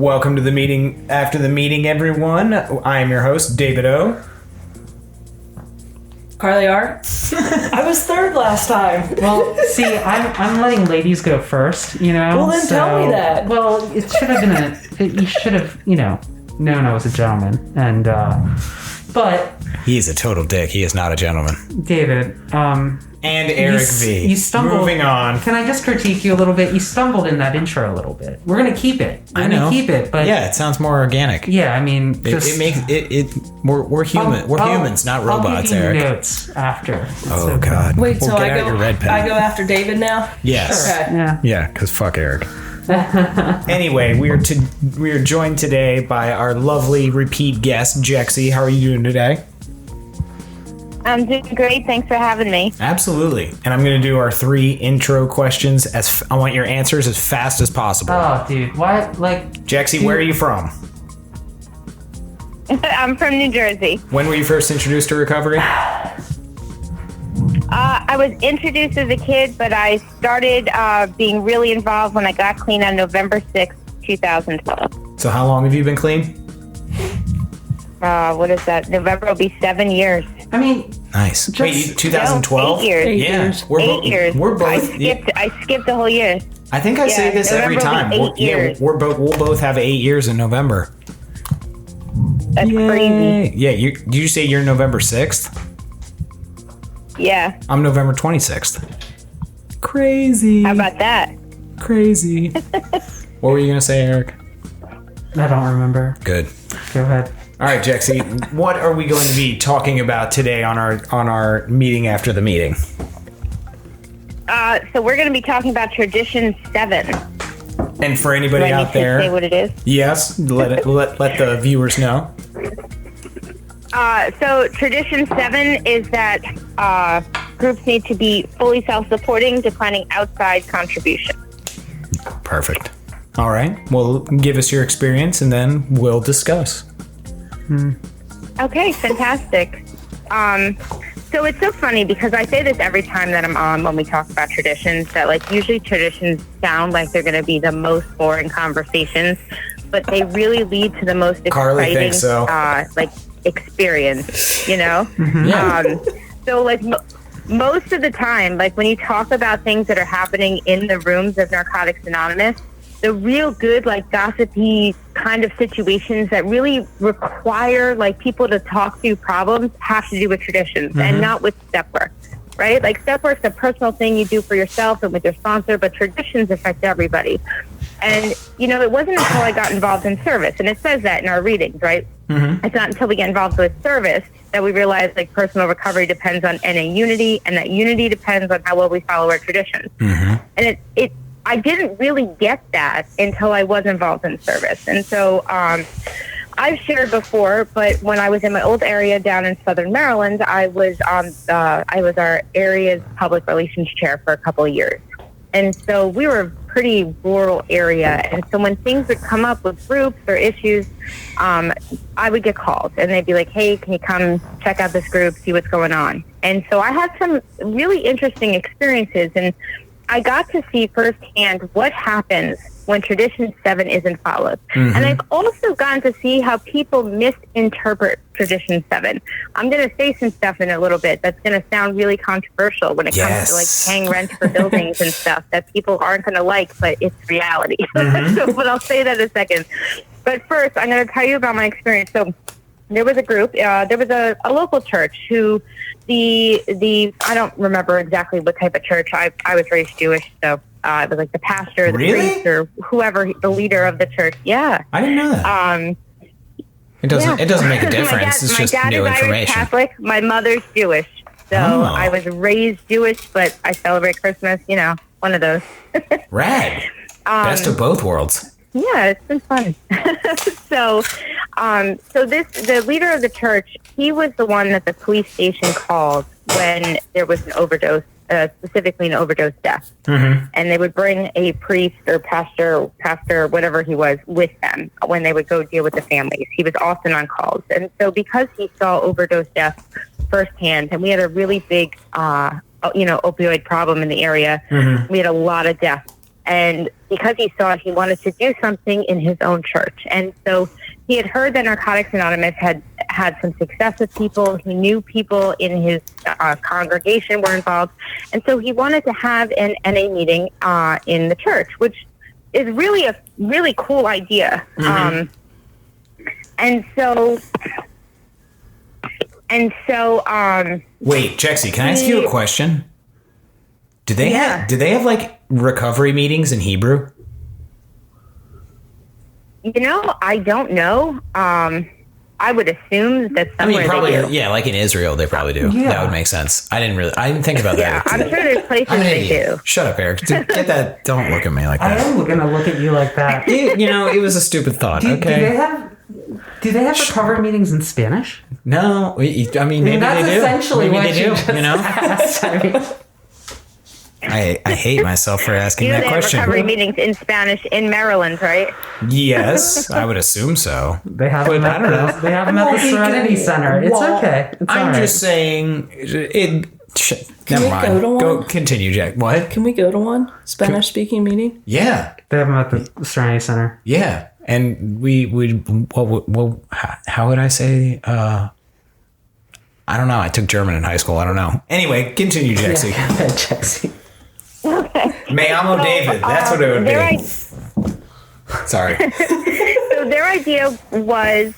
Welcome to the meeting after the meeting, everyone. I am your host, David O. Carly R. I was third last time. Well, see, I'm letting ladies go first, you know? Well, then tell me that. Well, it should have been you should have, known I was a gentleman. And, but... He's a total dick. He is not a gentleman. David, And Eric V. You stumbled. Moving on. Can I just critique you a little bit? You stumbled in that intro a little bit. We're going to keep it. I know. Keep it, but... Yeah, it sounds more organic. Yeah, I mean... It makes it we're human. We're humans, not robots, I'll give you Eric. notes after. Oh, okay. God. Wait, Well, so get I out your red pen. go after David now? Yes. Okay. Yeah. Yeah, because fuck Eric. Anyway, we are joined today by our lovely repeat guest, Jexi. How are you doing today? I'm doing great. Thanks for having me. Absolutely. And I'm going to do our 3 intro questions. I want your answers as fast as possible. Oh, dude. Why, Jexi, where are you from? I'm from New Jersey. When were you first introduced to recovery? I was introduced as a kid, but I started being really involved when I got clean on November 6th, 2012. So how long have you been clean? What is that? November will be 7 years. I mean... Nice. Just- Wait, 2012? 8 years. 8 Yeah. years. We're 8 years. We're both. I skipped the whole year. I think I say this every November time. will be 8 years. We'll both have 8 years in November. That's crazy. Yeah, did you say you're November 6th? Yeah. I'm November 26th. Crazy. How about that? Crazy. What were you going to say, Eric? I don't remember. Good. Go ahead. All right, Jexi, what are we going to be talking about today on our meeting after the meeting? So we're going to be talking about Tradition 7. And for anybody Do I out need to there, say what it is? yes, let the viewers know. So Tradition 7 is that groups need to be fully self-supporting, declining outside contribution. Perfect. All right. Well, give us your experience, and then we'll discuss. Okay, fantastic. So it's so funny because I say this every time that I'm on when we talk about traditions, that usually traditions sound like they're going to be the most boring conversations, but they really lead to the most Carly exciting thinks so. experience, you know? Yeah. So most of the time, when you talk about things that are happening in the rooms of Narcotics Anonymous, the real good, gossipy kind of situations that really require, people to talk through problems have to do with traditions and not with step work, right? Step work's a personal thing you do for yourself and with your sponsor, but traditions affect everybody. And, it wasn't until I got involved in service, and it says that in our readings, right? It's not until we get involved with service that we realize, personal recovery depends on NA unity, and that unity depends on how well we follow our traditions. And I didn't really get that until I was involved in service. And so I've shared before, but when I was in my old area down in Southern Maryland, I was our area's public relations chair for a couple of years. And so we were a pretty rural area. And so when things would come up with groups or issues, I would get called and they'd be like, hey, can you come check out this group, see what's going on? And so I had some really interesting experiences, and I got to see firsthand what happens when Tradition 7 isn't followed. And I've also gotten to see how people misinterpret Tradition 7. I'm going to say some stuff in a little bit that's going to sound really controversial when it comes to paying rent for buildings and stuff that people aren't going to like, but it's reality. But I'll say that in a second. But first, I'm going to tell you about my experience. So there was a group, there was a local church who I don't remember exactly what type of church. I was raised Jewish, so it was the pastor, the priest, or whoever, the leader of the church. Yeah. I didn't know that. It doesn't make a difference. It's just new My dad is information. Irish Catholic. My mother's Jewish. So I was raised Jewish, but I celebrate Christmas, one of those. Rad. Best of both worlds. Yeah, it's been fun. So the leader of the church, he was the one that the police station called when there was an overdose, specifically an overdose death. And they would bring a priest or pastor, whatever he was, with them when they would go deal with the families. He was often on calls. And so because he saw overdose deaths firsthand, and we had a really big, opioid problem in the area, we had a lot of deaths. And because he saw it, he wanted to do something in his own church. And so he had heard that Narcotics Anonymous had some success with people. He knew people in his congregation were involved. And so he wanted to have an NA meeting in the church, which is really a really cool idea. And so wait, Jexi, can I ask you a question? Do they have like recovery meetings in Hebrew? I don't know. I would assume that somewhere probably, they do. yeah, like in Israel, they probably do. Yeah. That would make sense. I didn't think about Yeah, that. I'm sure there's places they do. Shut up, Eric. Get that. Don't look at me like I that. am going to look at you like that. It was a stupid thought. Do Okay. they have recovery meetings in Spanish? No, I mean, maybe That's they do. essentially Maybe what they you do. just You know, asked. I mean, I hate myself for asking They that have question. recovery meetings in Spanish in Maryland, right? Yes, I would assume so. they have But them I at don't know. They have them at the Serenity Center. It's okay. It's I'm all right. just saying. Never we mind. go to one? Go continue, Jack. What? Can we go to one Spanish speaking meeting? Yeah, They have them at the Serenity Center. yeah. And we would. How would I say? I don't know. I took German in high school. I don't know. Anyway, continue, Jexi. Yeah, Jexi. Me amo David. That's what it would be. Sorry. So their idea was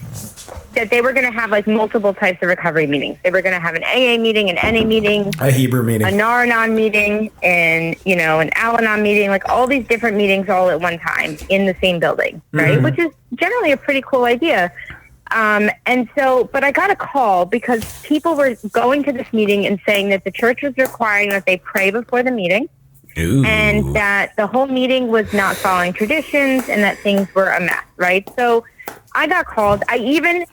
that they were going to have like multiple types of recovery meetings. They were going to have an AA meeting, an NA meeting, A Hebrew meeting. a Naranon meeting, and an Al-Anon meeting, like all these different meetings all at one time in the same building, right? Which is generally a pretty cool idea. But I got a call because people were going to this meeting and saying that the church was requiring that they pray before the meeting. Ooh. And that the whole meeting was not following traditions and that things were a mess, right? So I got called.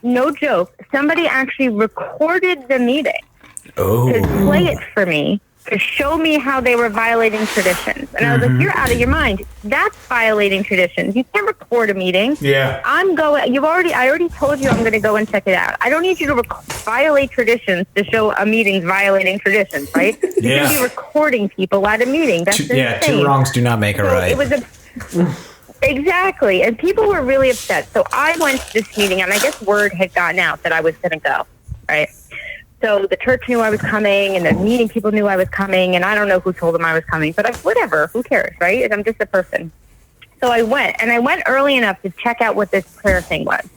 No joke, somebody actually recorded the meeting to play it for me, to show me how they were violating traditions. And I was like, you're out of your mind. That's violating traditions. You can't record a meeting. Yeah. I already told you I'm going to go and check it out. I don't need you to violate traditions to show a meeting's violating traditions, right? You Yeah. can't be recording people at a meeting. That's insane. Two wrongs do not make a right. It was exactly. And people were really upset. So I went to this meeting, and I guess word had gotten out that I was going to go, right? So the church knew I was coming, and the meeting people knew I was coming, and I don't know who told them I was coming, but whatever, who cares, right? I'm just a person. So I went, and I went early enough to check out what this prayer thing was.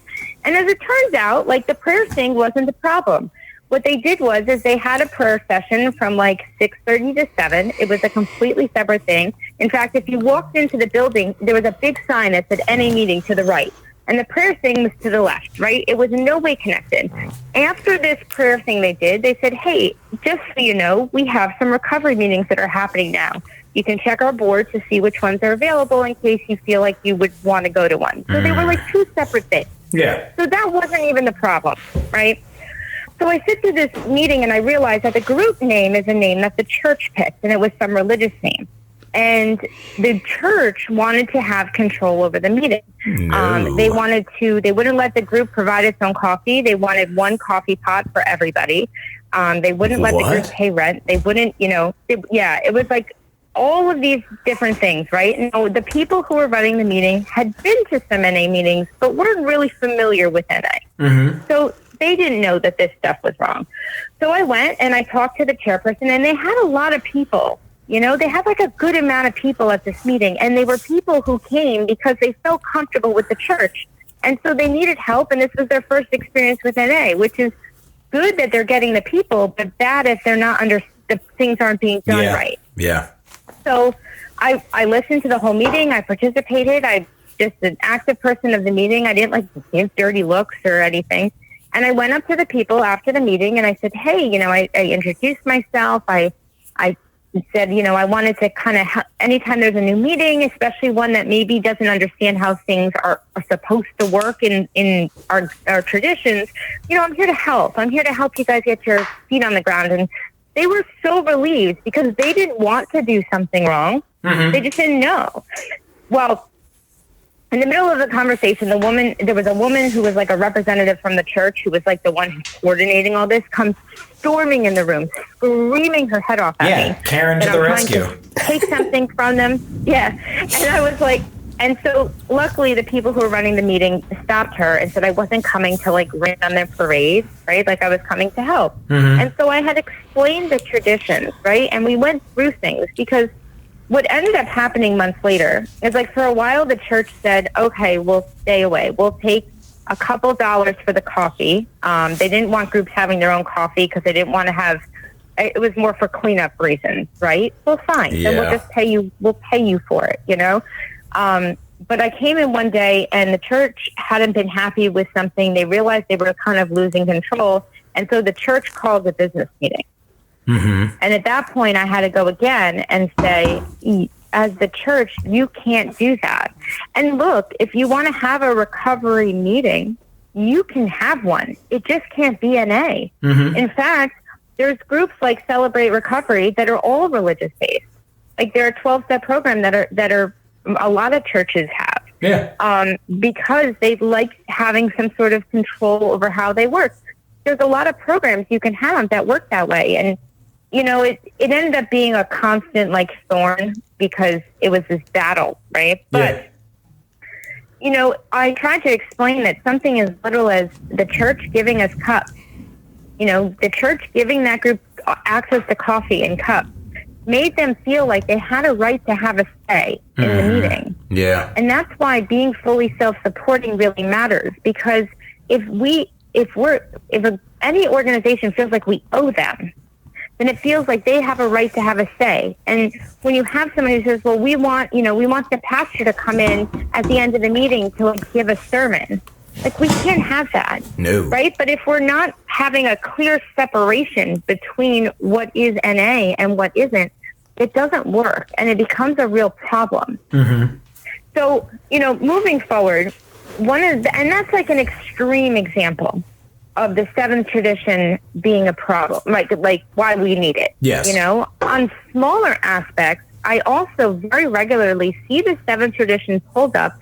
And as it turns out, the prayer thing wasn't the problem. What they did was they had a prayer session from 6:30 to 7. It was a completely separate thing. In fact, if you walked into the building, there was a big sign that said NA meeting to the right. And the prayer thing was to the left, right? It was in no way connected. After this prayer thing they did, they said, hey, just so you know, we have some recovery meetings that are happening now. You can check our board to see which ones are available in case you feel like you would want to go to one. So they were two separate things. Yeah. So that wasn't even the problem, right? So I sit through this meeting and I realized that the group name is a name that the church picked, and it was some religious name. And the church wanted to have control over the meeting. No. They wouldn't let the group provide its own coffee. They wanted one coffee pot for everybody. They wouldn't let the group pay rent. They wouldn't, it was all of these different things, right? Now, the people who were running the meeting had been to some NA meetings, but weren't really familiar with NA. So they didn't know that this stuff was wrong. So I went and I talked to the chairperson, and they had a lot of people. They had a good amount of people at this meeting, and they were people who came because they felt comfortable with the church. And so they needed help, and this was their first experience with NA, which is good that they're getting the people, but bad if they're not the things aren't being done right. Yeah. So I listened to the whole meeting. I participated. I just an active person of the meeting. I didn't give dirty looks or anything. And I went up to the people after the meeting and I said, hey, I introduced myself. I said, I wanted to kind of, anytime there's a new meeting, especially one that maybe doesn't understand how things are supposed to work in our traditions, I'm here to help. I'm here to help you guys get your feet on the ground. And they were so relieved because they didn't want to do something wrong. They just didn't know. Well, in the middle of the conversation, there was a woman who was a representative from the church who was the one who's coordinating all this, comes storming in the room, screaming her head off at me. Yeah, Karen to the rescue. take something from them. Yeah. And I was like, and so luckily the people who were running the meeting stopped her and said I wasn't coming to like rain on their parade, right? Like I was coming to help. And so I had explained the traditions, right? And we went through things because what ended up happening months later is like for a while the church said, okay, we'll stay away. We'll take a couple dollars for the coffee. They didn't want groups having their own coffee because they didn't want to have, it was more for cleanup reasons, right? Well, fine. Yeah. Then we'll just pay you, we'll pay you for it, you know? But I came in one day and the church hadn't been happy with something. They realized they were kind of losing control. And so the church called a business meeting. And at that point I had to go again and say, as the church, you can't do that. And look, if you want to have a recovery meeting, you can have one. It just can't be NA. In fact, there's groups like Celebrate Recovery that are all religious based. Like there are 12-step programs that are a lot of churches have. Yeah. Because they like having some sort of control over how they work. There's a lot of programs you can have that work that way. And, you know, it ended up being a constant like thorn because it was this battle, right? But, you know, I tried to explain that something as little as the church giving us cups, you know, the church giving that group access to coffee and cups made them feel like they had a right to have a say in the meeting. Yeah. And that's why being fully self-supporting really matters, because if any organization feels like we owe them, then it feels like they have a right to have a say. And when you have somebody who says, well, we want the pastor to come in at the end of the meeting to like give a sermon. Like we can't have that. No. Right? But if we're not having a clear separation between what is NA and what isn't, it doesn't work and it becomes a real problem. So, you know, moving forward, and that's like an extreme example of the seventh tradition being a problem, like why we need it. Yes. You know, on smaller aspects, I also very regularly see the seventh tradition pulled up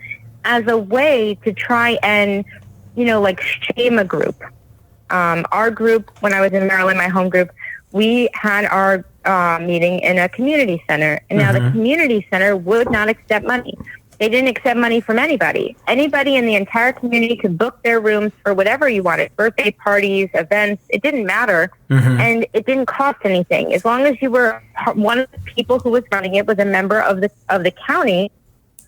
as a way to try and, you know, like shame a group. Our group, when I was in Maryland, my home group, we had our meeting in a community center. And now the community center would not accept money. They didn't accept money from anybody. Anybody in the entire community could book their rooms for whatever you wanted, birthday parties, events. It didn't matter. And it didn't cost anything. As long as you were one of the people who was running it was a member of the county,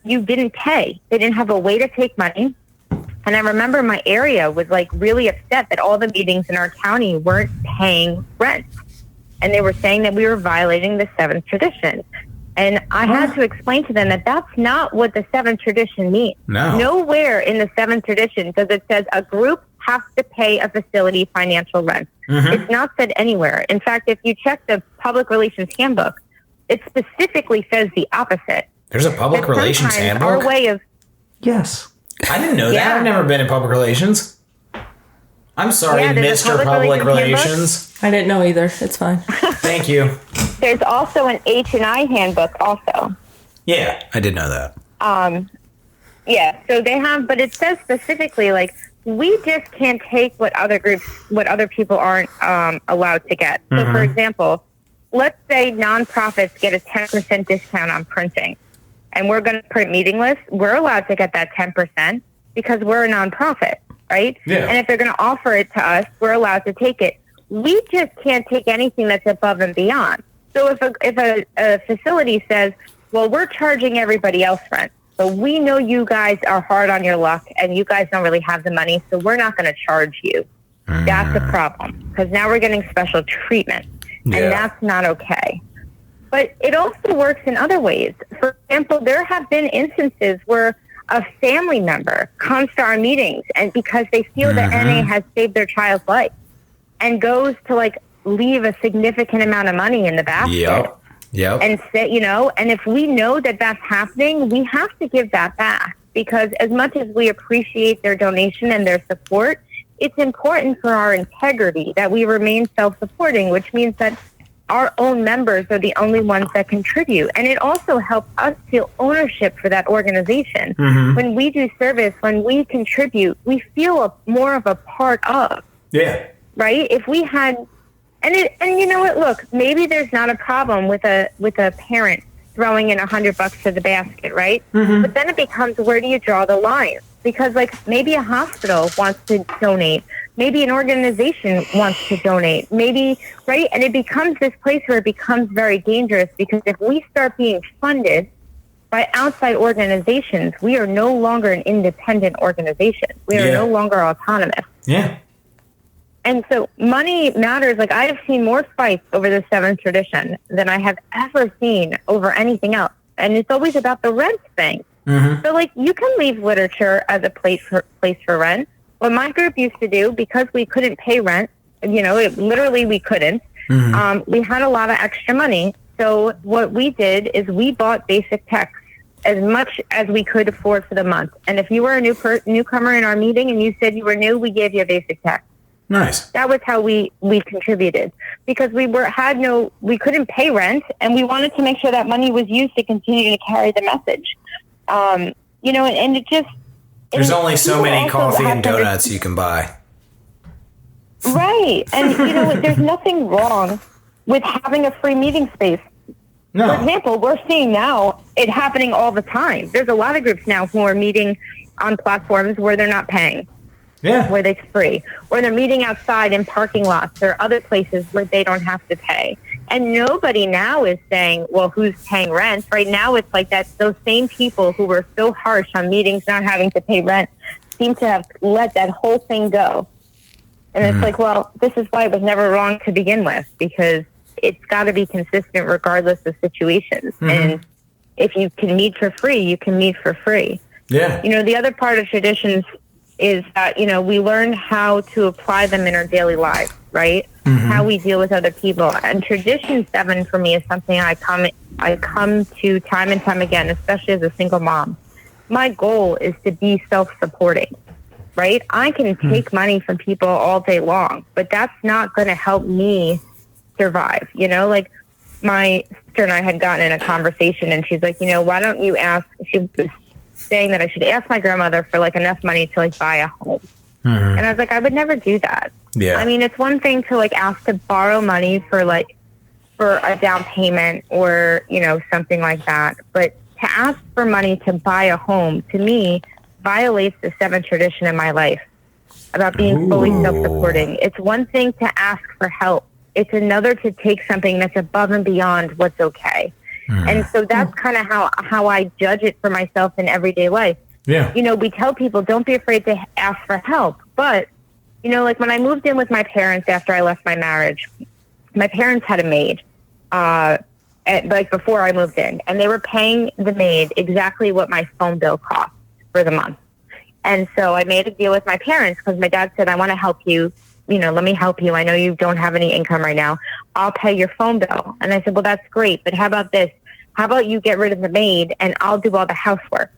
you didn't pay. They didn't have a way to take money. And I remember my area was like really upset that all the meetings in our county weren't paying rent. And they were saying that we were violating the seventh tradition. And I had to explain to them that that's not what the seventh tradition means. No. Nowhere in the seventh tradition does it says a group has to pay a facility financial rent. It's not said anywhere. In fact, if you check the public relations handbook, it specifically says the opposite. There's a public That relations sometimes handbook? Our way of Yes. I didn't know that. Yeah. I've never been in public relations. I'm sorry, Yeah, there's a Mr. Public public Relations. I didn't know either. It's fine. Thank you. there's also an H&I handbook also. Yeah, I did know that. Yeah, so they have, but it says specifically, like, we just can't take what other people aren't allowed to get. So, for example, let's say nonprofits get a 10% discount on printing, and we're going to print meeting lists. We're allowed to get that 10% because we're a nonprofit, right? Yeah. And if they're going to offer it to us, we're allowed to take it. We just can't take anything that's above and beyond. So if a facility says, well, we're charging everybody else rent, but we know you guys are hard on your luck and you guys don't really have the money, so we're not going to charge you. That's a problem because now we're getting special treatment, and that's not okay. But it also works in other ways. For example, there have been instances where a family member comes to our meetings and because they feel that NA has saved their child's life and goes to like leave a significant amount of money in the basket. Yep. And say, you know, and if we know that that's happening, we have to give that back because as much as we appreciate their donation and their support, it's important for our integrity that we remain self-supporting, which means that our own members are the only ones that contribute. And it also helps us feel ownership for that organization. When we do service, when we contribute, we feel more of a part of. Yeah. Right? If we had, and you know what? Look, maybe there's not a problem with a parent throwing in $100 to the basket, right? But then it becomes, where do you draw the line? Because like maybe a hospital wants to donate, maybe an organization wants to donate, maybe, right? And it becomes this place where it becomes very dangerous, because if we start being funded by outside organizations, we are no longer an independent organization. We are no longer autonomous. Yeah. And so money matters. Like, I have seen more fights over the seventh tradition than I have ever seen over anything else. And it's always about the rent thing. So, like, you can leave literature as a place for rent. What my group used to do, because we couldn't pay rent, literally we couldn't, we had a lot of extra money. So what we did is we bought basic texts as much as we could afford for the month. And if you were a newcomer in our meeting and you said you were new, we gave you a basic text. Nice. That was how we contributed, because we couldn't pay rent, and we wanted to make sure that money was used to continue to carry the message. And it just... There's only so many coffee and donuts you can buy. Right. And, there's nothing wrong with having a free meeting space. No. For example, we're seeing now it happening all the time. There's a lot of groups now who are meeting on platforms where they're not paying. Yeah. Where it's free. Or they're meeting outside in parking lots or other places where they don't have to pay. And nobody now is saying, well, who's paying rent? Right now it's like that those same people who were so harsh on meetings not having to pay rent seem to have let that whole thing go. And it's like, well, this is why it was never wrong to begin with, because it's got to be consistent regardless of situations. And if you can meet for free, you can meet for free. Yeah. The other part of traditions is that, we learn how to apply them in our daily lives, right? How we deal with other people. And tradition 7 for me is something I come to time and time again, especially as a single mom. My goal is to be self-supporting, right? I can take money from people all day long, but that's not going to help me survive. Like, my sister and I had gotten in a conversation, and she's like, why don't you ask, she was saying that I should ask my grandmother for like enough money to like buy a home. And I was like, I would never do that. Yeah. I mean, it's one thing to like ask to borrow money for a down payment or, something like that. But to ask for money to buy a home, to me, violates the 7th tradition in my life about being fully self-supporting. It's one thing to ask for help. It's another to take something that's above and beyond what's okay. And so that's kind of how I judge it for myself in everyday life. Yeah. We tell people, don't be afraid to ask for help. But, like when I moved in with my parents after I left my marriage, my parents had a maid, before I moved in, and they were paying the maid exactly what my phone bill cost for the month. And so I made a deal with my parents, because my dad said, I want to help you. Let me help you. I know you don't have any income right now. I'll pay your phone bill. And I said, well, that's great. But how about this? How about you get rid of the maid and I'll do all the housework?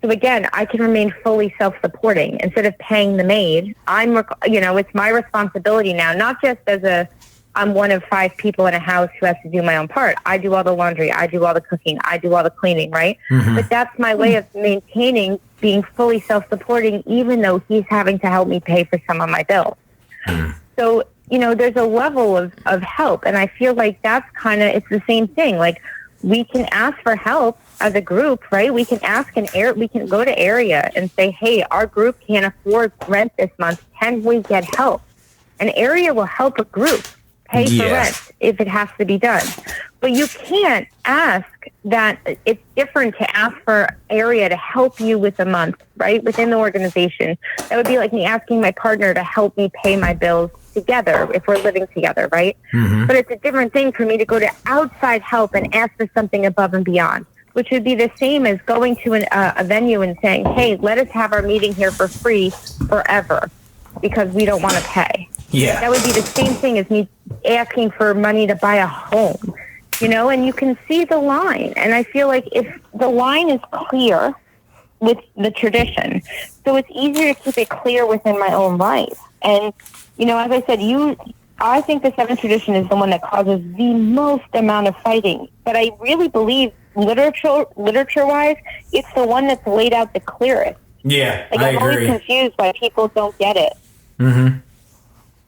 So again, I can remain fully self-supporting. Instead of paying the maid, it's my responsibility now, not just I'm one of 5 people in a house who has to do my own part. I do all the laundry. I do all the cooking. I do all the cleaning, right? But that's my way of maintaining being fully self-supporting, even though he's having to help me pay for some of my bills. So, there's a level of help. And I feel like that's it's the same thing. Like, we can ask for help as a group, right? We can we can go to area and say, hey, our group can't afford rent this month. Can we get help? An area will help a group pay for rent if it has to be done. But you can't ask that. It's different to ask for area to help you with a month, right? Within the organization. That would be like me asking my partner to help me pay my bills together if we're living together, right? But it's a different thing for me to go to outside help and ask for something above and beyond, which would be the same as going to a venue and saying, hey, let us have our meeting here for free forever because we don't want to pay. Yeah. That would be the same thing as me asking for money to buy a home, and you can see the line. And I feel like if the line is clear with the tradition, so it's easier to keep it clear within my own life. And, as I said, I think the 7th tradition is the one that causes the most amount of fighting. But I really believe literature-wise, it's the one that's laid out the clearest. Yeah, like, I I'm agree. always confused why people don't get it.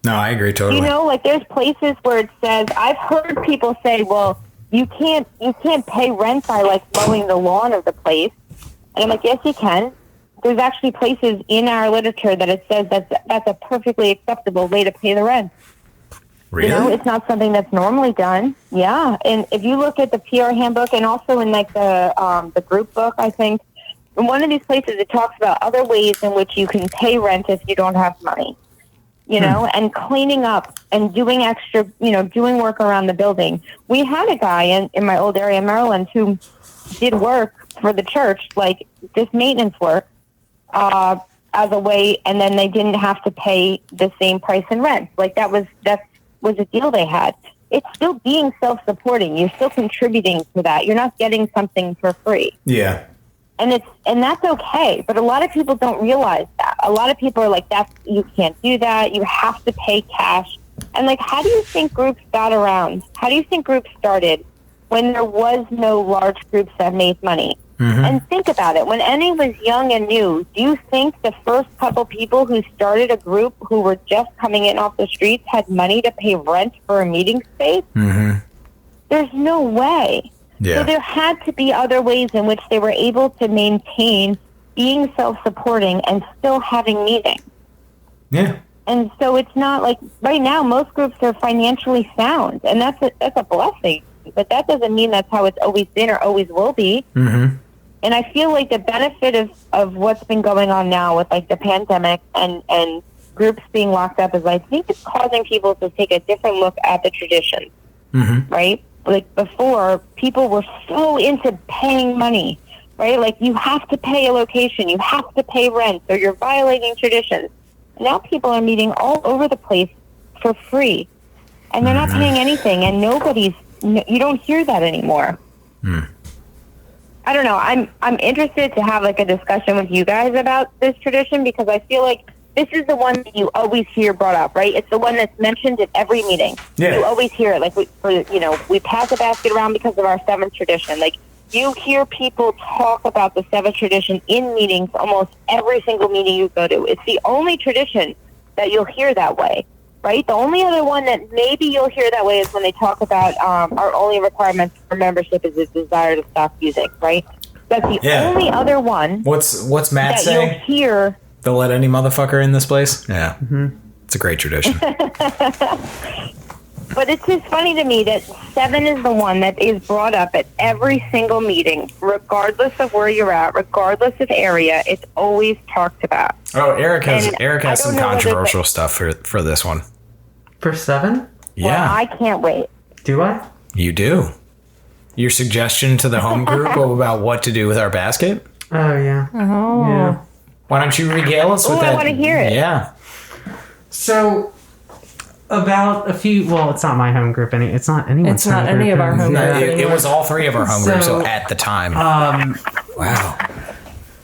No, I agree totally. There's places where it says, I've heard people say, well, you can't pay rent by like mowing the lawn of the place. And I'm like, yes, you can. There's actually places in our literature that it says that's a perfectly acceptable way to pay the rent. Really? You know, it's not something that's normally done. Yeah, and if you look at the PR handbook and also in like the group book, I think in one of these places it talks about other ways in which you can pay rent if you don't have money. You know, and cleaning up and doing extra, doing work around the building. We had a guy in my old area in Maryland who did work for the church, like this maintenance work, as a way, and then they didn't have to pay the same price in rent. Like that was a deal they had. It's still being self-supporting. You're still contributing to that. You're not getting something for free. Yeah. And that's okay, but a lot of people don't realize that. A lot of people are like, you can't do that. You have to pay cash. And like, how do you think groups got around? How do you think groups started when there was no large groups that made money? Mm-hmm. And think about it. When Annie was young and new, do you think the first couple people who started a group who were just coming in off the streets had money to pay rent for a meeting space? Mm-hmm. There's no way. Yeah. So there had to be other ways in which they were able to maintain being self-supporting and still having meetings. Yeah. And so it's not like right now most groups are financially sound, and that's a blessing. But that doesn't mean that's how it's always been or always will be. Mm-hmm. And I feel like the benefit of what's been going on now with like the pandemic and groups being locked up is I think it's causing people to take a different look at the traditions, right? Like before, people were so into paying money, right? Like you have to pay a location, you have to pay rent, or you're violating traditions. Now people are meeting all over the place for free, and they're not paying anything, and you don't hear that anymore. I don't know. I'm interested to have like a discussion with you guys about this tradition because I feel like this is the one that you always hear brought up, right? It's the one that's mentioned at every meeting. Yeah. You always hear it. Like, we pass a basket around because of our seventh tradition. Like, you hear people talk about the seventh tradition in meetings almost every single meeting you go to. It's the only tradition that you'll hear that way, right? The only other one that maybe you'll hear that way is when they talk about our only requirements for membership is a desire to stop using, right? That's the only other one. What's Matt that say? You'll hear. They'll let any motherfucker in this place? Yeah. Mm-hmm. It's a great tradition. But it's just funny to me that 7 is the one that is brought up at every single meeting, regardless of where you're at, regardless of area. It's always talked about. Oh, Eric has some controversial stuff for this one. For 7? Yeah. Well, I can't wait. Do I? You do. Your suggestion to the home group about what to do with our basket? Oh, yeah. Oh. Yeah. Why don't you regale us with that? I want to hear it. Yeah. So, about a few... Well, it's not my home group. It's not anyone's It's not home any group. of our home No, group. it was all 3 of our home groups at the time. Wow.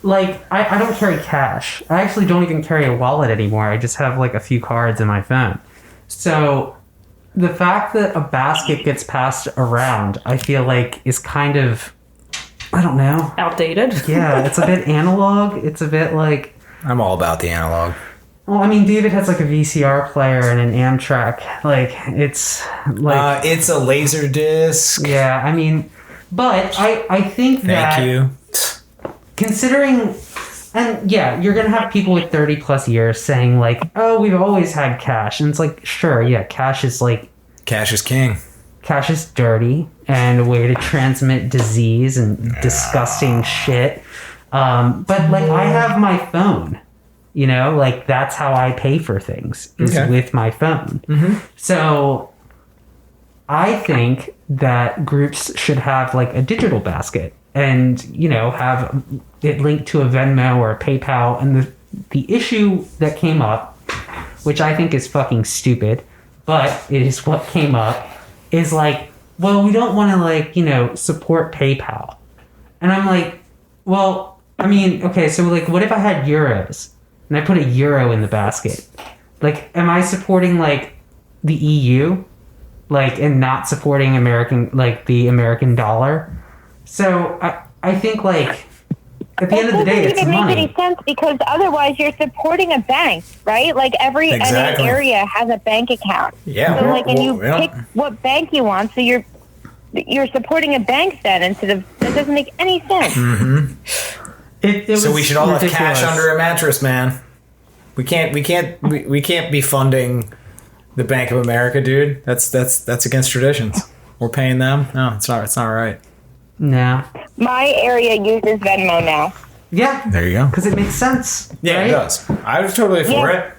Like, I don't carry cash. I actually don't even carry a wallet anymore. I just have, like, a few cards in my phone. So, the fact that a basket gets passed around, I feel like, is kind of... I don't know. Outdated. Yeah, it's a bit analog. It's a bit like... I'm all about the analog. Well, I mean, David has like a VCR player and an Amtrak. Like, it's like... it's a laser disc. Yeah, I mean... But I think that... Thank you. Considering... And yeah, you're going to have people with 30 plus years saying like, oh, we've always had cash. And it's like, sure, yeah, cash is like... Cash is king. Cash is dirty and a way to transmit disease and disgusting shit. But like I have my phone, like that's how I pay for things is with my phone. Mm-hmm. So I think that groups should have like a digital basket and, have it linked to a Venmo or a PayPal. And the issue that came up, which I think is fucking stupid, but it is what came up, is like, well, we don't want to support PayPal. And I'm like, well, I mean, okay, so like, what if I had euros and I put a euro in the basket? Like, am I supporting like the EU? Like, and not supporting the American dollar? So I think like, at the end of the day, it's money. It doesn't even make any sense because otherwise you're supporting a bank, right? Like every area has a bank account. Yeah. So like, and you pick what bank you want. So you're you're supporting a bank then instead of, that doesn't make any sense. So we should all have cash under a mattress, man. We can't be funding the Bank of America, dude. That's against traditions. We're paying them. No, it's not right. No. My area uses Venmo now. Yeah. There you go. Because it makes sense. Yeah, right? it does. I was totally for it.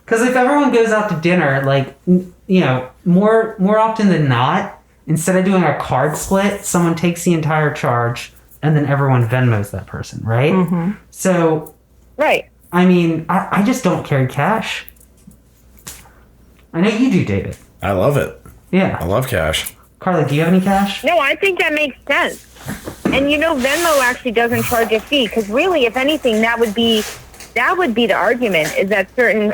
Because if everyone goes out to dinner, like, you know, more often than not, instead of doing a card split, someone takes the entire charge and then everyone Venmos that person, right? Mm-hmm. So, right. I mean, I just don't carry cash. I know you do, David. I love it. Yeah. I love cash. Carly, do you have any cash? No, I think that makes sense. And you know, Venmo actually doesn't charge a fee, because really, if anything, that would be the argument, is that certain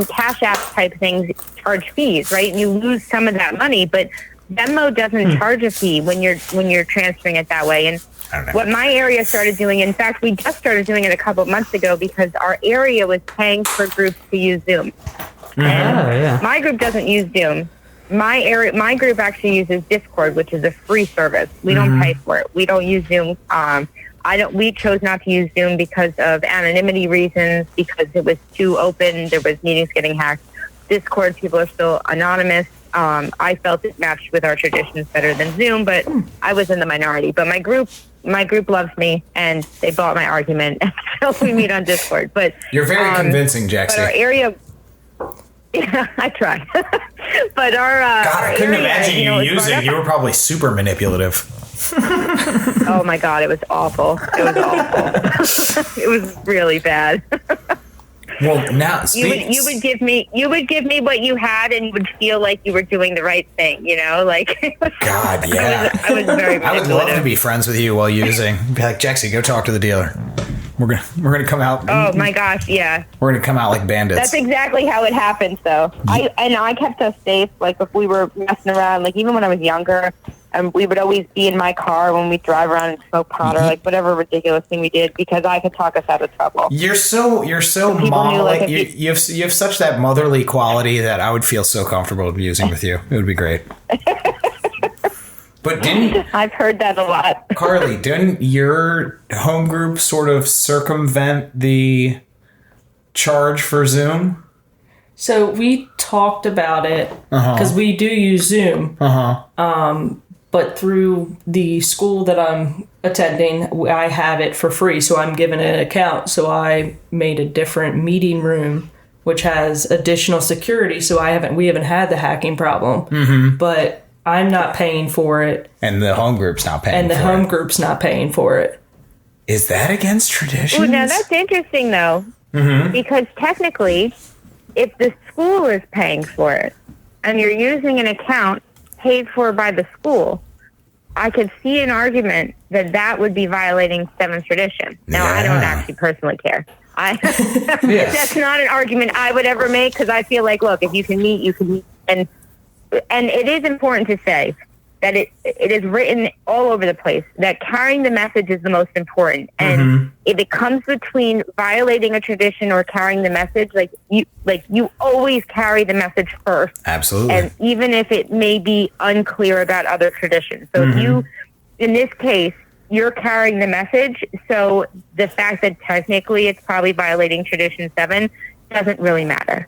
Cash App type things charge fees, right? You lose some of that money, but Venmo doesn't charge a fee when you're transferring it that way. And what my area started doing, in fact, we just started doing it a couple of months ago, because our area was paying for groups to use Zoom. And my group doesn't use Zoom. My group actually uses Discord, which is a free service. We don't pay for it. We don't use Zoom. We chose not to use Zoom because of anonymity reasons, because it was too open. There was meetings getting hacked. Discord, people are still anonymous. I felt it matched with our traditions better than Zoom, but I was in the minority. But my group loves me, and they bought my argument, and so we meet on Discord. But you're very convincing, Jexi. But our area, yeah, I try. But our God, I couldn't imagine you using. You were probably super manipulative. Oh my God, it was awful. It was awful. It was really bad. Well, now you would give me what you had, and you would feel like you were doing the right thing. You know, like God, yeah. I was very. I would love to be friends with you while using. Be like, Jexi, go talk to the dealer. We're gonna come out. Oh my gosh, yeah. We're gonna come out like bandits. That's exactly how it happened. So I kept us safe. Like if we were messing around, like even when I was younger, we would always be in my car when we drive around and smoke pot or like whatever ridiculous thing we did, because I could talk us out of trouble. You're so mom. Like you have such that motherly quality that I would feel so comfortable using with you. It would be great. But I've heard that a lot. Carly, didn't your home group sort of circumvent the charge for Zoom? So we talked about it because we do use Zoom. But through the school that I'm attending, I have it for free, so I'm given an account. So I made a different meeting room, which has additional security. So we haven't had the hacking problem. But I'm not paying for it. And the home group's not paying for it. And the home group's not paying for it. Is that against tradition? Well, now that's interesting, though. Because technically, if the school is paying for it, and you're using an account paid for by the school, I could see an argument that would be violating 7th tradition. Now, I don't actually personally care. That's not an argument I would ever make, because I feel like, look, if you can meet, you can meet. And it is important to say that it is written all over the place that carrying the message is the most important. And if it comes between violating a tradition or carrying the message, you always carry the message first. Absolutely. And even if it may be unclear about other traditions. So if you, in this case, you're carrying the message. So the fact that technically it's probably violating tradition 7 doesn't really matter,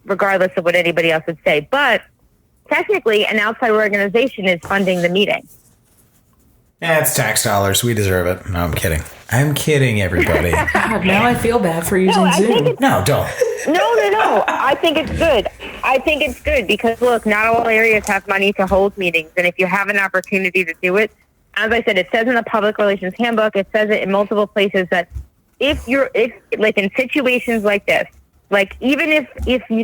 regardless of what anybody else would say. But technically, an outside organization is funding the meeting. Yeah, it's tax dollars. We deserve it. No, I'm kidding. I'm kidding, everybody. God, now I feel bad for using Zoom. No, don't. No. I think it's good. I think it's good because, look, not all areas have money to hold meetings. And if you have an opportunity to do it, as I said, it says in the public relations handbook, it says it in multiple places that if like in situations like this, like even if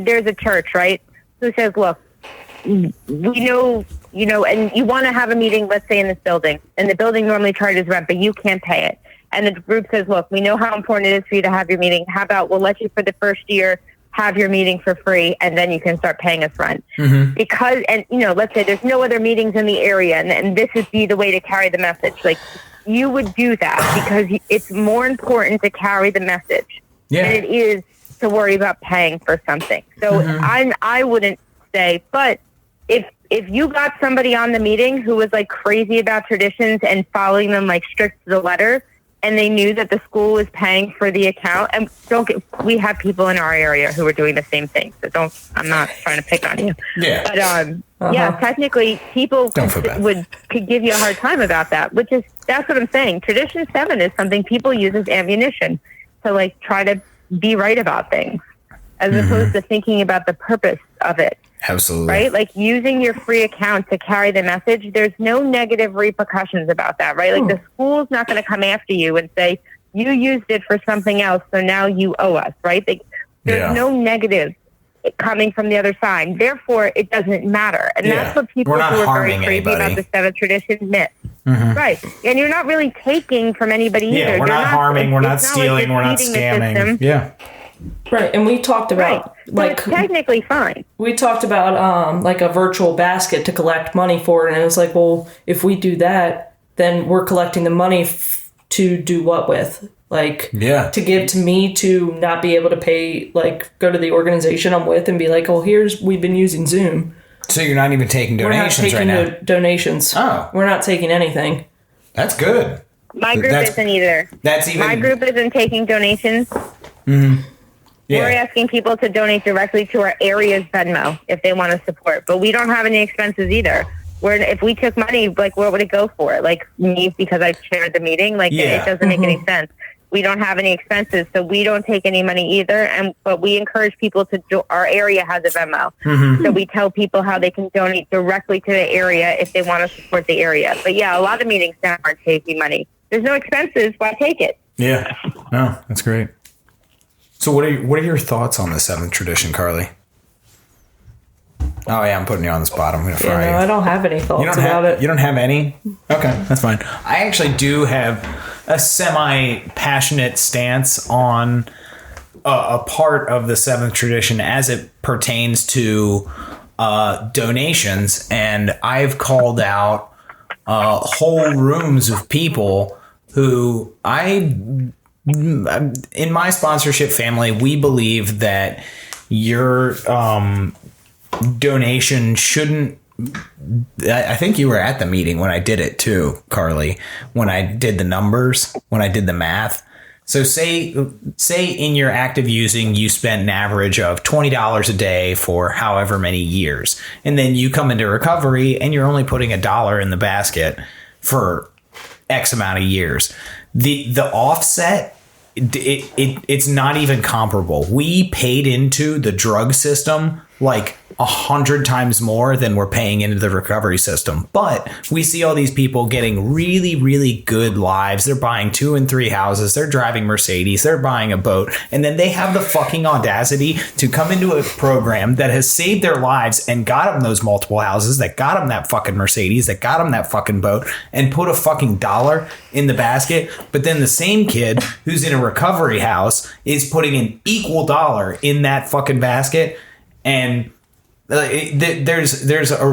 there's a church, right, who says, look, we know, and you want to have a meeting, let's say in this building, and the building normally charges rent, but you can't pay it. And the group says, look, we know how important it is for you to have your meeting. How about we'll let you for the first year have your meeting for free, and then you can start paying us rent. Because, and let's say there's no other meetings in the area, and this would be the way to carry the message. Like, you would do that because it's more important to carry the message than it is to worry about paying for something. So I wouldn't say, but if if you got somebody on the meeting who was like crazy about traditions and following them like strict to the letter, and they knew that the school was paying for the account, and we have people in our area who are doing the same thing. So I'm not trying to pick on you. Yeah. But yeah, technically people could give you a hard time about that, that's what I'm saying. Tradition 7 is something people use as ammunition to like try to be right about things, as opposed to thinking about the purpose of it. Absolutely. Right? Like using your free account to carry the message, there's no negative repercussions about that, right? Like the school's not going to come after you and say, you used it for something else, so now you owe us, right? There's no negative coming from the other side. Therefore, it doesn't matter. And that's what people who are very crazy about the 7th tradition miss. Right. And you're not really taking from anybody either. We're not harming, we're not stealing, we're not scamming. Yeah. Right, and we talked about like it's technically fine. We talked about like a virtual basket to collect money for it, and it was like, well, if we do that, then we're collecting the money to do what with? Like, to give to me to not be able to pay, like, go to the organization I'm with and be like, oh, we've been using Zoom. So you're not even taking donations right now? We're not taking donations. Oh. We're not taking anything. That's good. My group isn't either. My group isn't taking donations. Mm-hmm. Yeah. We're asking people to donate directly to our area's Venmo if they want to support, but we don't have any expenses either. If we took money, like, where would it go for? Like, me, because I chaired the meeting? Like, it doesn't make any sense. We don't have any expenses, so we don't take any money either. But we encourage people to our area has a Venmo. So we tell people how they can donate directly to the area if they want to support the area. But yeah, a lot of meetings now aren't taking money. There's no expenses. Why take it? Yeah. No, that's great. So what are your thoughts on the 7th tradition, Carly? Oh, yeah, I'm putting you on the spot. I'm going to fry you. I don't have any thoughts about it. You don't have any? Okay, that's fine. I actually do have a semi-passionate stance on a part of the 7th tradition as it pertains to donations. And I've called out whole rooms of people who in my sponsorship family, we believe that your donation shouldn't. I think you were at the meeting when I did it too, Carly, when I did the numbers, when I did the math. So say in your active using, you spent an average of $20 a day for however many years. And then you come into recovery and you're only putting $1 in the basket for X amount of years. The offset, it's not even comparable. We paid into the drug system like 100 times more than we're paying into the recovery system. But we see all these people getting really, really good lives. They're buying 2 and 3 houses. They're driving Mercedes. They're buying a boat. And then they have the fucking audacity to come into a program that has saved their lives and got them those multiple houses, that got them that fucking Mercedes, that got them that fucking boat, and put a fucking $1 in the basket. But then the same kid who's in a recovery house is putting an equal $1 in that fucking basket. And there's a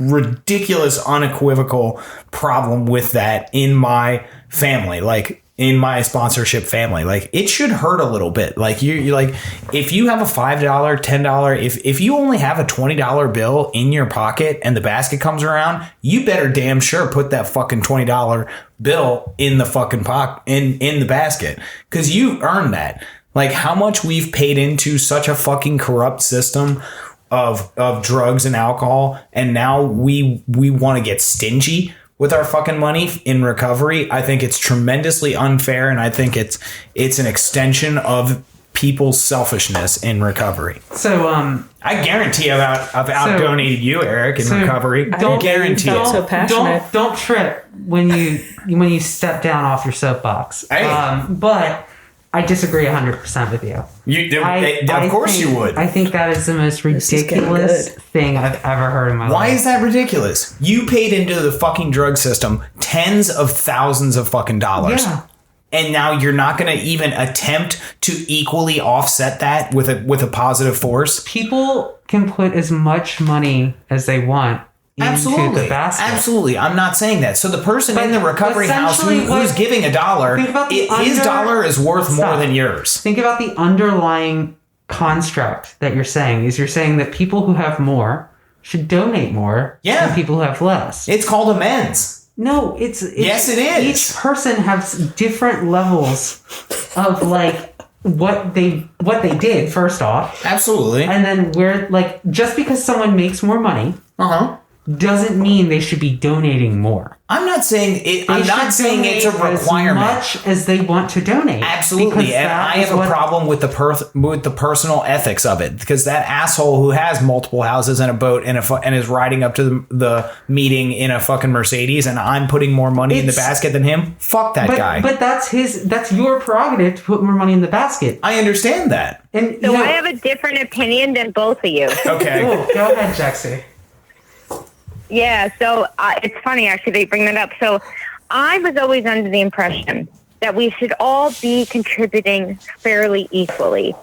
ridiculous, unequivocal problem with that in my family, like in my sponsorship family. Like, it should hurt a little bit. Like, you're like, if you have a $5, $10, if you only have a $20 bill in your pocket and the basket comes around, you better damn sure put that fucking $20 bill in the fucking in the basket, because you earned that. Like, how much we've paid into such a fucking corrupt system of drugs and alcohol, and now we want to get stingy with our fucking money in recovery. I think it's tremendously unfair, and I think it's an extension of people's selfishness in recovery. So I guarantee I've out-donated you, Eric, in recovery. Don't guarantee it. So passionate. Don't trip when you step down off your soapbox. Hey. But I disagree 100% with you. Of course you would. I think that is the most ridiculous thing I've ever heard in my life. Why is that ridiculous? You paid into the fucking drug system tens of thousands of fucking dollars. Yeah. And now you're not going to even attempt to equally offset that with a positive force? People can put as much money as they want into the basket. Absolutely. I'm not saying that. So the person in the recovery house who's giving $1, his dollar is worth more than yours. Think about the underlying construct that you're saying. You're saying that people who have more should donate more than people who have less. It's called amends. No, it's yes, it is. Each person has different levels of like what they did first off. Absolutely. And then where like just because someone makes more money, doesn't mean they should be donating more. I'm not saying it. I'm not saying it's a requirement. As much as they want to donate. Absolutely, and I have a problem with the personal ethics of it, because that asshole who has multiple houses and a boat and is riding up to the meeting in a fucking Mercedes, and I'm putting more money in the basket than him. Fuck that guy. But that's your prerogative to put more money in the basket. I understand that. And so I have a different opinion than both of you. Okay, go ahead, Jexi. Yeah, so it's funny actually that you bring that up. So I was always under the impression that we should all be contributing fairly equally.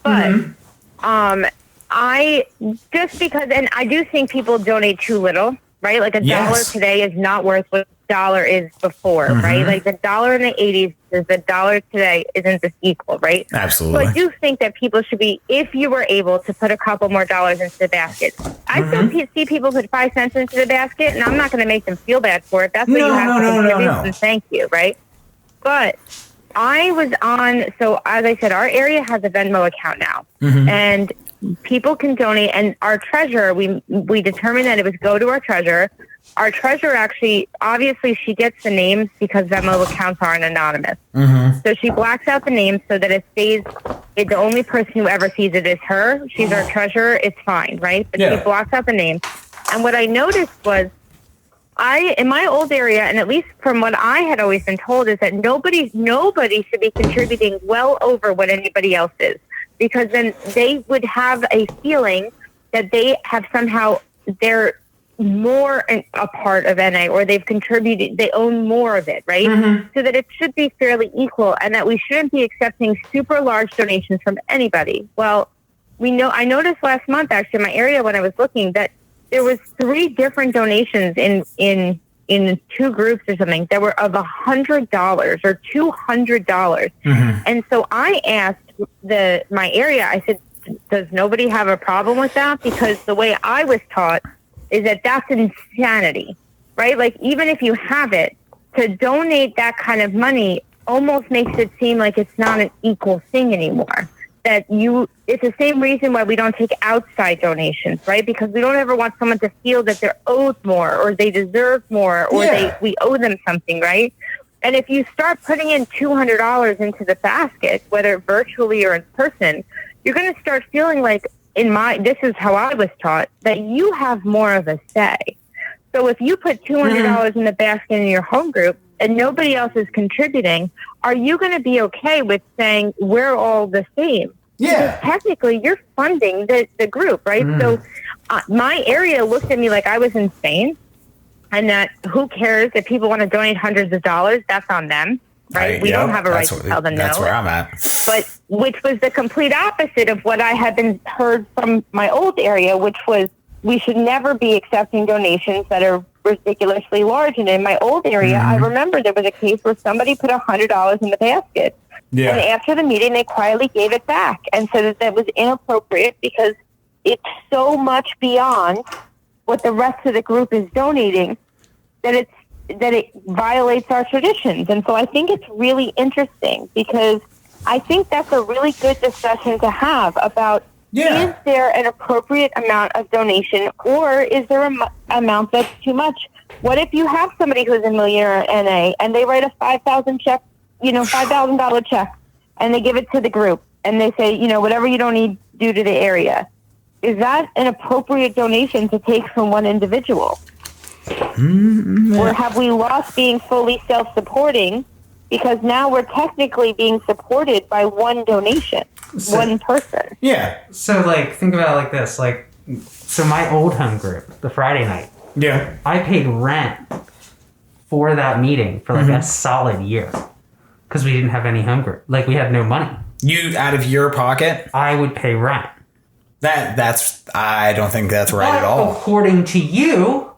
But I just because, and I do think people donate too little, right? Like dollar today is not worth what dollar is before, right? Like the dollar in the 80s is the dollar today isn't this equal, right? Absolutely. So I do think that people should be, if you were able to put a couple more dollars into the basket. I still see people put 5 cents into the basket, and I'm not going to make them feel bad for it. That's what you have to contribute, and thank you, right? But I was on, so as I said, our area has a Venmo account now, and people can donate, and our treasurer, we determined that it would go to our treasurer. Our treasurer actually, obviously, she gets the names because Venmo accounts aren't anonymous. So she blacks out the names so that it stays, the only person who ever sees it is her. She's our treasurer. It's fine, right? But she blocks out the names. And what I noticed was, in my old area, and at least from what I had always been told, is that nobody should be contributing well over what anybody else is, because then they would have a feeling that they have somehow, they're more a part of NA, or they've contributed, they own more of it, right? So that it should be fairly equal, and that we shouldn't be accepting super large donations from anybody. Well, I noticed last month, actually, in my area when I was looking, that there was 3 different donations in 2 groups or something that were of $100 or $200. And so I asked my area, I said, does nobody have a problem with that? Because the way I was taught is that that's insanity, right? Like, even if you have it, to donate that kind of money almost makes it seem like it's not an equal thing anymore. It's the same reason why we don't take outside donations, right? Because we don't ever want someone to feel that they're owed more, or they deserve more, or we owe them something, right? And if you start putting in $200 into the basket, whether virtually or in person, you're going to start feeling like, this is how I was taught, that you have more of a say. So if you put $200 in the basket in your home group and nobody else is contributing, are you going to be okay with saying we're all the same? Yeah. Because technically, you're funding the group, right? So my area looked at me like I was insane, and that who cares if people want to donate hundreds of dollars? That's on them. Right? We don't have a right to tell them no. That's where I'm at. But which was the complete opposite of what I had been heard from my old area, which was we should never be accepting donations that are ridiculously large. And in my old area, I remember there was a case where somebody put $100 in the basket. Yeah. And after the meeting, they quietly gave it back and said that was inappropriate because it's so much beyond what the rest of the group is donating that it violates our traditions. And so I think it's really interesting, because I think that's a really good discussion to have about, is there an appropriate amount of donation, or is there an amount that's too much? What if you have somebody who's a millionaire NA and they write a $5,000 check, and they give it to the group and they say, whatever you don't need, do to the area. Is that an appropriate donation to take from one individual? Or have we lost being fully self-supporting, because now we're technically being supported by one donation, one person? Yeah. So, think about it like this. So my old home group, the Friday night. Yeah. I paid rent for that meeting for a solid year, because we didn't have any home group. We had no money. You, out of your pocket? I would pay rent. I don't think that's right at all. According to you,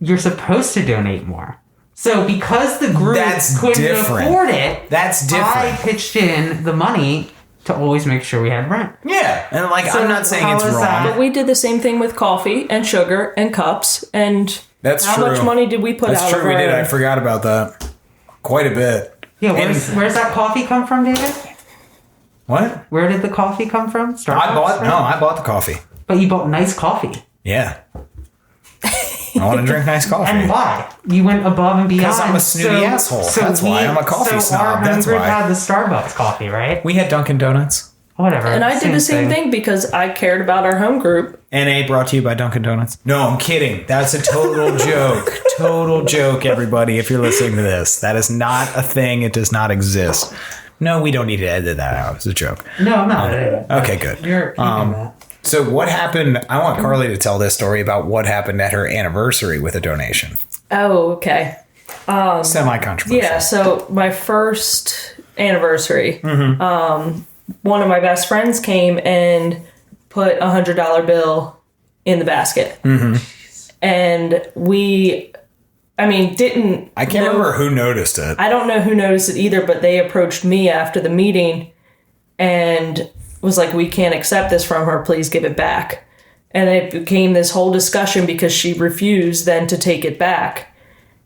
you're supposed to donate more. So because the group couldn't afford it, that's different. I pitched in the money to always make sure we had rent. Yeah, and I'm not saying it's wrong. But we did the same thing with coffee and sugar and cups and that's how much money did we put out? That's true, we did. I forgot about that. Quite a bit. Yeah, where's that coffee come from, David? What? Where did the coffee come from? Starbucks? I bought the coffee. But you bought nice coffee. Yeah. I want to drink nice coffee. And why? You went above and beyond. Because I'm a snooty asshole. That's why I'm a coffee snob. That's why. Our had the Starbucks coffee, right? We had Dunkin' Donuts. Whatever. And I did the same thing because I cared about our home group. NA brought to you by Dunkin' Donuts. No, I'm kidding. That's a total joke. Total joke, everybody, if you're listening to this. That is not a thing. It does not exist. No, we don't need to edit that out. It's a joke. No, okay, good. You're keeping that. So what happened? I want Carly to tell this story about what happened at her anniversary with a donation. Oh, okay. Semi-controversial. Yeah, so my first anniversary, one of my best friends came and put a $100 bill in the basket. Mm-hmm. And didn't... I can't remember who noticed it. I don't know who noticed it either, but they approached me after the meeting and was like, we can't accept this from her, please give it back. And it became this whole discussion because she refused then to take it back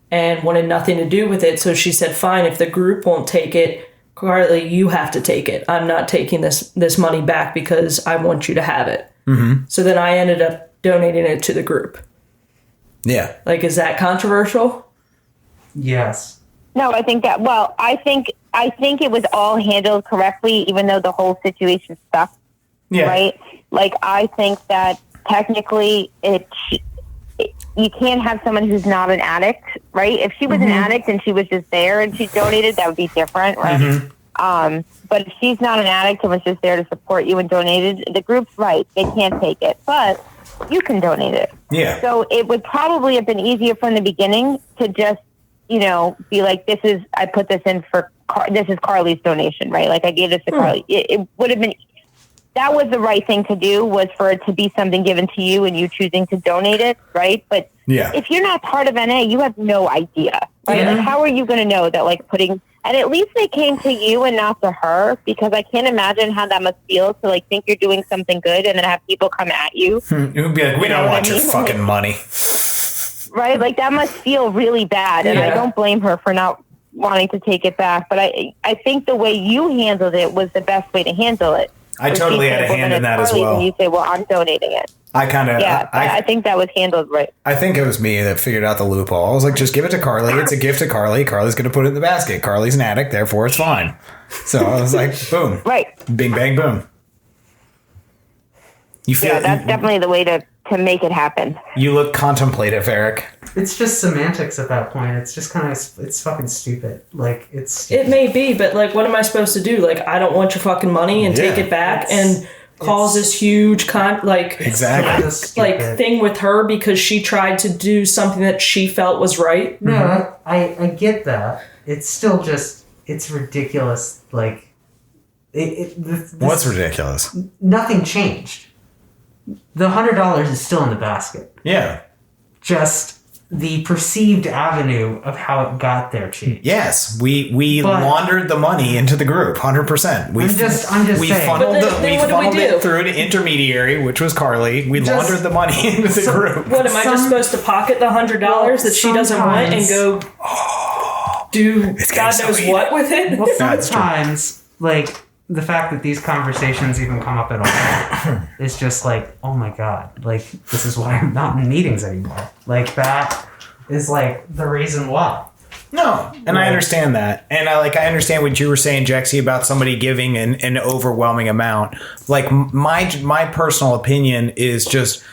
and wanted nothing to do with it. So she said, fine, if the group won't take it, Carly, you have to take it. I'm not taking this money back because I want you to have it. Mm-hmm. So then I ended up donating it to the group. Yeah. Is that controversial? Yes. No, I think it was all handled correctly, even though the whole situation sucked. Yeah. Right? I think that technically you can't have someone who's not an addict, right? If she was an addict and she was just there and she donated, that would be different, right? Mm-hmm. But if she's not an addict and was just there to support you and donated, the group's right. They can't take it. But you can donate it. Yeah. So it would probably have been easier from the beginning to just, be like, I put this in for, this is Carly's donation, right? I gave this to Carly. It would have been, that was the right thing to do, was for it to be something given to you and you choosing to donate it, right? But if you're not part of NA, you have no idea, right? Yeah. How are you going to know that, putting, and at least they came to you and not to her, because I can't imagine how that must feel to, think you're doing something good and then have people come at you. It would be like, we don't want your fucking money. Right? That must feel really bad. And I don't blame her for not wanting to take it back. But I think the way you handled it was the best way to handle it. I totally had a hand in that as well. And you say, well, I'm donating it. I think that was handled right. I think it was me that figured out the loophole. I was like, just give it to Carly. It's a gift to Carly. Carly's going to put it in the basket. Carly's an addict, therefore it's fine. So I was like, boom. Right. Bing, bang, boom. That's definitely the way to make it happen. You look contemplative, Eric. It's just semantics at that point. It's just it's fucking stupid. It may be, but what am I supposed to do? I don't want your fucking money and take it back and cause this huge exactly thing with her because she tried to do something that she felt was right. No, I get that. It's still just, it's ridiculous. What's ridiculous? Nothing changed. The $100 is still in the basket. Yeah. Just the perceived avenue of how it got there changed. Yes, we laundered the money into the group, 100%. I'm just saying. Funneled it through an intermediary, which was Carly. We laundered the money into the group. What, am I just supposed to pocket the $100 that she doesn't want and go do God knows what with it? Well, sometimes, the fact that these conversations even come up at all is just oh my God, this is why I'm not in meetings anymore. That is the reason why. No, and I understand that. And I understand what you were saying, Jexi, about somebody giving an overwhelming amount. My personal opinion is just,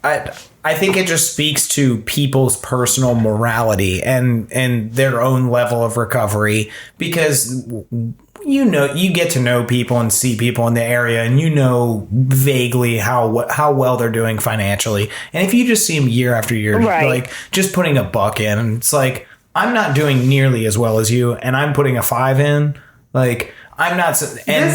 I think it just speaks to people's personal morality and their own level of recovery, because you get to know people and see people in the area, and vaguely how well they're doing financially. And if you just see them year after year, just putting a $1 in, and it's I'm not doing nearly as well as you, and I'm putting a $5 in. I'm not. And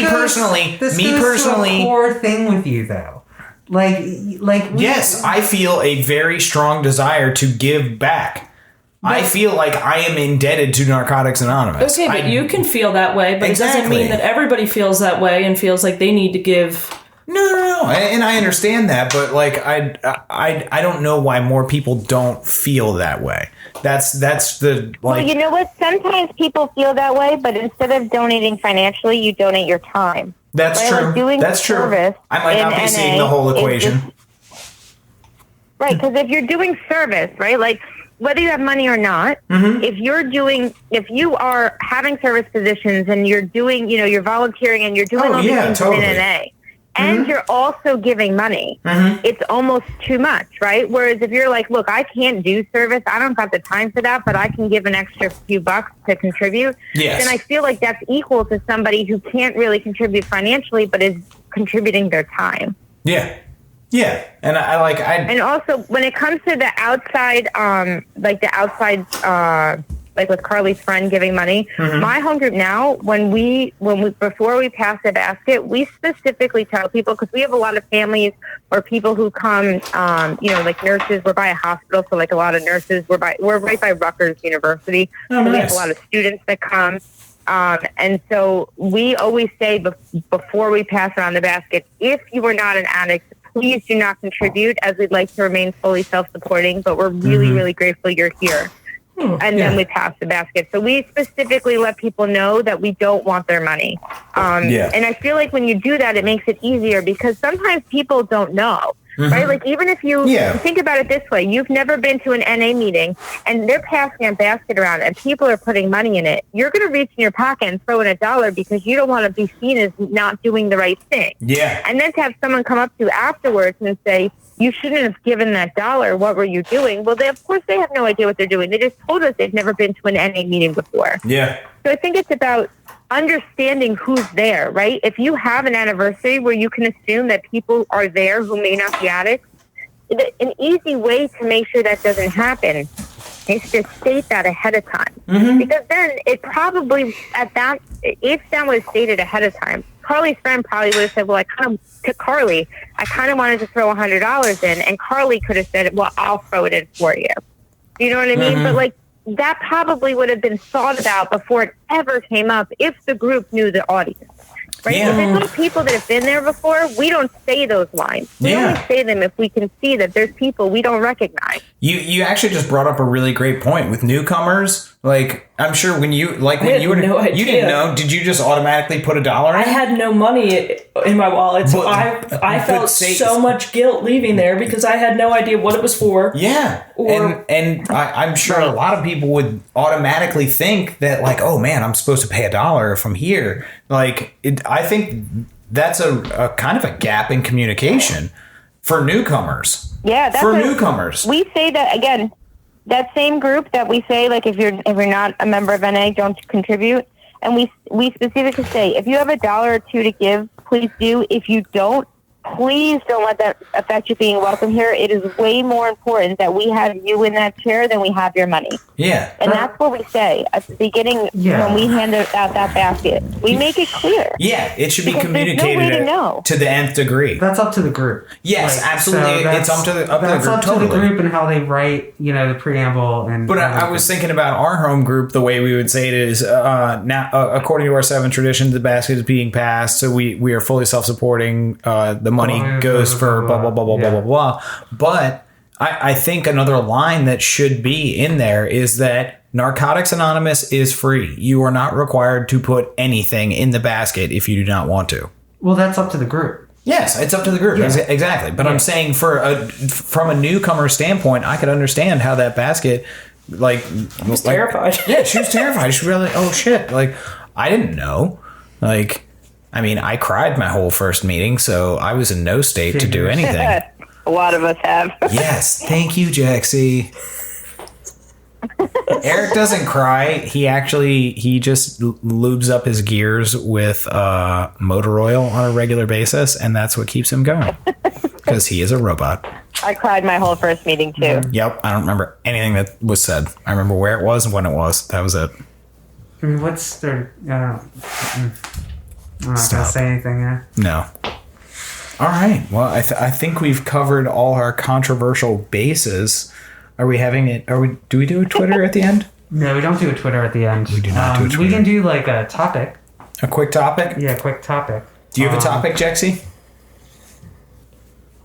personally, a core thing with you though. Yes, I feel a very strong desire to give back. I feel like I am indebted to Narcotics Anonymous. Okay, but you can feel that way, but It doesn't mean that everybody feels that way and feels like they need to give. No, and I understand that, but like I don't know why more people don't feel that way. That's the like. Well, you know what? Sometimes people feel that way, but instead of donating financially, you donate your time. That's right? true. Like That's true. I might not be seeing the whole equation. Right, because if you're doing service, right, like whether you have money or not, if you are having service positions and you're doing, you're volunteering and you're doing all these things in NA, and you're also giving money, it's almost too much, right? Whereas if you're like, look, I can't do service, I don't got the time for that, but I can give an extra few bucks to contribute, then I feel like that's equal to somebody who can't really contribute financially, but is contributing their time. Yeah. Yeah, and and also when it comes to the outside, like with Carly's friend giving money, my home group now, when we before we pass the basket, we specifically tell people, because we have a lot of families or people who come, like nurses. We're by a hospital, so like a lot of nurses. We're right by Rutgers University, so we have a lot of students that come. And so we always say before we pass around the basket, if you are not an addict, please do not contribute, as we'd like to remain fully self-supporting, but we're really, really grateful you're here. And then we pass the basket. So we specifically let people know that we don't want their money. And I feel like when you do that, it makes it easier, because sometimes people don't know. Right? Like, even if you think about it this way, you've never been to an NA meeting and they're passing a basket around and people are putting money in it. You're going to reach in your pocket and throw in $1 because you don't want to be seen as not doing the right thing. Yeah. And then to have someone come up to you afterwards and say, you shouldn't have given that $1. What were you doing? Well, of course they have no idea what they're doing. They just told us they've never been to an NA meeting before. Yeah. So I think it's about understanding who's there, right? If you have an anniversary where you can assume that people are there who may not be addicts, an easy way to make sure that doesn't happen is to state that ahead of time. Because then it probably, if that was stated ahead of time, Carly's friend probably would have said, well, I kind of wanted to throw $100 in, and Carly could have said, well, I'll throw it in for you. You know what I mean? But like, that probably would have been thought about before it ever came up if the group knew the audience. Right? Yeah. If there's no people that have been there before, we don't say those lines. We only say them if we can see that there's people we don't recognize. You actually just brought up a really great point with newcomers. Like, I'm sure when you didn't know, did you just automatically put $1 in? I had no money in my wallet, so I felt so much guilt leaving there because I had no idea what it was for. Yeah, and I'm sure a lot of people would automatically think that, like, oh man, I'm supposed to pay $1 if I'm here. Like, I think that's a kind of a gap in communication for newcomers. Yeah, that's newcomers. We say that again. That same group that we say, like, if you're not a member of NA, don't contribute. And we specifically say, if you have $1 or $2 to give, please do. If you don't, please don't let that affect you being welcome here. It is way more important that we have you in that chair than we have your money. Yeah. And that's what we say at the beginning when we hand out that basket. We make it clear. Yeah, it should be communicated to the nth degree. That's up to the group. Yes, absolutely. So it's up to the group. That's up to the group and how they write, the preamble. But I was thinking about our home group. The way we would say it is now, according to our 7 traditions, the basket is being passed, so we are fully self-supporting. The money goes for blah, blah, blah, blah, blah, blah, blah. But I think another line that should be in there is that Narcotics Anonymous is free. You are not required to put anything in the basket if you do not want to. Well, that's up to the group. Yes, it's up to the group. Yeah. Exactly. But I'm saying from a newcomer standpoint, I could understand how that basket, like... I was terrified. Yeah, she was terrified. She was really, oh shit. Like, I didn't know. Like... I mean, I cried my whole first meeting, so I was in no state to do anything. A lot of us have. Yes. Thank you, Jexi. Eric doesn't cry. He just lubes up his gears with motor oil on a regular basis, and that's what keeps him going. Because he is a robot. I cried my whole first meeting, too. Yep. I don't remember anything that was said. I remember where it was and when it was. That was it. I mean, what's their... I'm not going to say anything there. No. All right. Well, I think we've covered all our controversial bases. Are we having it? Do we do a Twitter at the end? No, we don't do a Twitter at the end. We do not do a Twitter. We can do like a topic. A quick topic? Yeah, quick topic. Do you have a topic, Jexi?